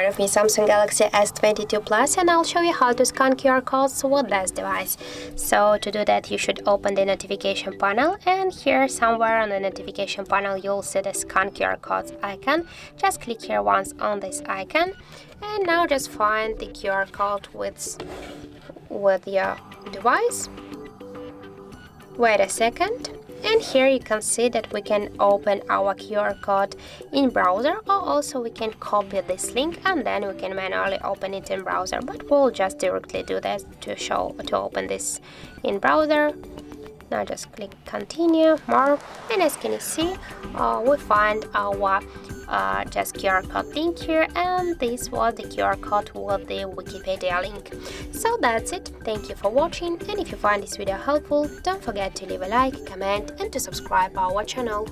front of me Samsung Galaxy S22 Plus, and I'll show you how to scan QR codes with this device. So to do that, you should open the notification panel, and here somewhere on the notification panel you'll see the scan QR codes icon. Just click here once on this icon, and now just find the QR code with your device. Wait a second. And here you can see that we can open our QR code in browser, or also we can copy this link and then we can manually open it in browser, but we'll just directly do that to open this in browser. Now just click continue, more, and as can you see, we find our just QR code link here, and this was the QR code with the Wikipedia link. So that's it. Thank you for watching, and if you find this video helpful, don't forget to leave a like, comment, and to subscribe our channel.